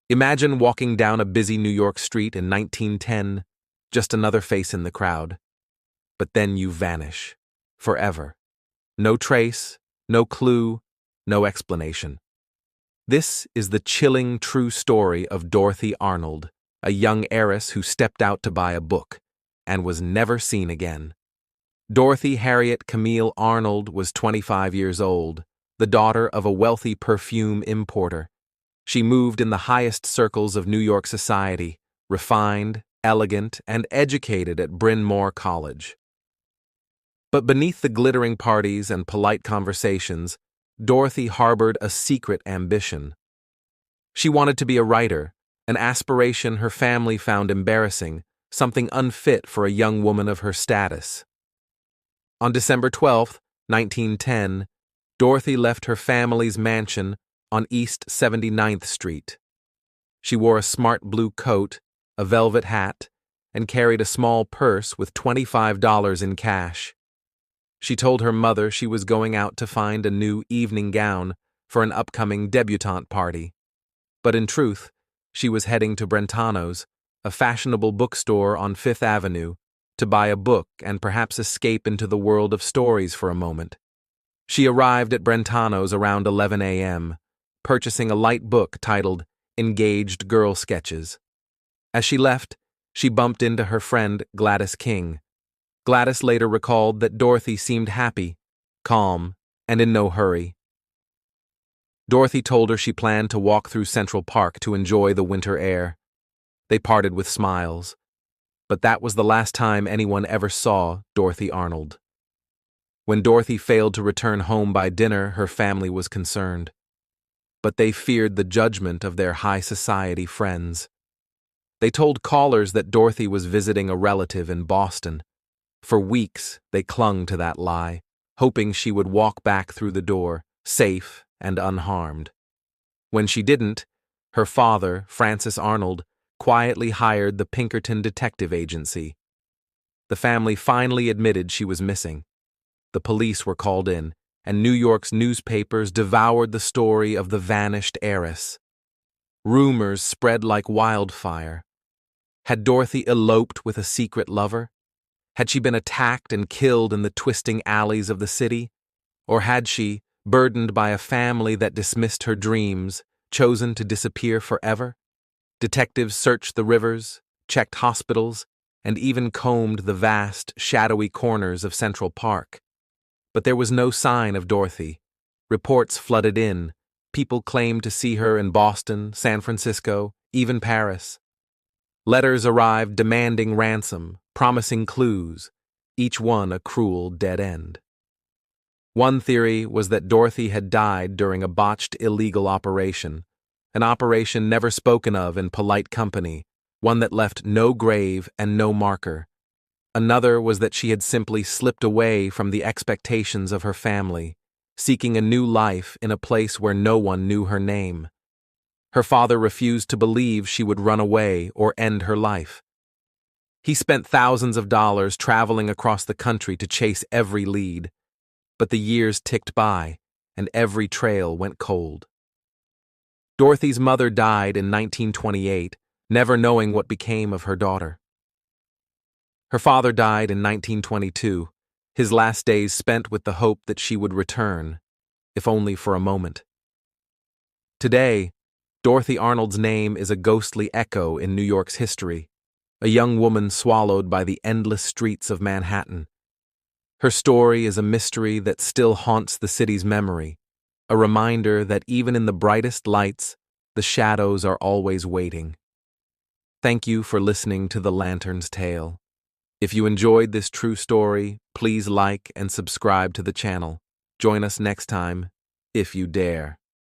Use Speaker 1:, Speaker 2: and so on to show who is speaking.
Speaker 1: Imagine walking down a busy New York street in 1910, just another face in the crowd. But then you vanish. Forever. No trace, no clue, no explanation. This is the chilling true story of Dorothy Arnold, a young heiress who stepped out to buy a book and was never seen again. Dorothy Harriet Camille Arnold was 25 years old, the daughter of a wealthy perfume importer. She moved in the highest circles of New York society, refined, elegant, and educated at Bryn Mawr College. But beneath the glittering parties and polite conversations, Dorothy harbored a secret ambition. She wanted to be a writer, an aspiration her family found embarrassing, something unfit for a young woman of her status. On December 12, 1910, Dorothy left her family's mansion on East 79th Street. She wore a smart blue coat, a velvet hat, and carried a small purse with $25 in cash. She told her mother she was going out to find a new evening gown for an upcoming debutante party. But in truth, she was heading to Brentano's, a fashionable bookstore on Fifth Avenue, to buy a book and perhaps escape into the world of stories for a moment. She arrived at Brentano's around 11 a.m., purchasing a light book titled Engaged Girl Sketches. As she left, she bumped into her friend Gladys King. Gladys later recalled that Dorothy seemed happy, calm, and in no hurry. Dorothy told her she planned to walk through Central Park to enjoy the winter air. They parted with smiles, but that was the last time anyone ever saw Dorothy Arnold. When Dorothy failed to return home by dinner, her family was concerned. But they feared the judgment of their high society friends. They told callers that Dorothy was visiting a relative in Boston. For weeks, they clung to that lie, hoping she would walk back through the door, safe and unharmed. When she didn't, her father, Francis Arnold, quietly hired the Pinkerton Detective Agency. The family finally admitted she was missing. The police were called in, and New York's newspapers devoured the story of the vanished heiress. Rumors spread like wildfire. Had Dorothy eloped with a secret lover? Had she been attacked and killed in the twisting alleys of the city? Or had she, burdened by a family that dismissed her dreams, chosen to disappear forever? Detectives searched the rivers, checked hospitals, and even combed the vast, shadowy corners of Central Park. But there was no sign of Dorothy. Reports flooded in. People claimed to see her in Boston, San Francisco, even Paris. Letters arrived demanding ransom, promising clues, each one a cruel dead end. One theory was that Dorothy had died during a botched illegal operation, an operation never spoken of in polite company, one that left no grave and no marker. Another was that she had simply slipped away from the expectations of her family, seeking a new life in a place where no one knew her name. Her father refused to believe she would run away or end her life. He spent thousands of dollars traveling across the country to chase every lead, but the years ticked by, and every trail went cold. Dorothy's mother died in 1928, never knowing what became of her daughter. Her father died in 1922, his last days spent with the hope that she would return, if only for a moment. Today, Dorothy Arnold's name is a ghostly echo in New York's history, a young woman swallowed by the endless streets of Manhattan. Her story is a mystery that still haunts the city's memory, a reminder that even in the brightest lights, the shadows are always waiting. Thank you for listening to The Lantern's Tale. If you enjoyed this true story, please like and subscribe to the channel. Join us next time, if you dare.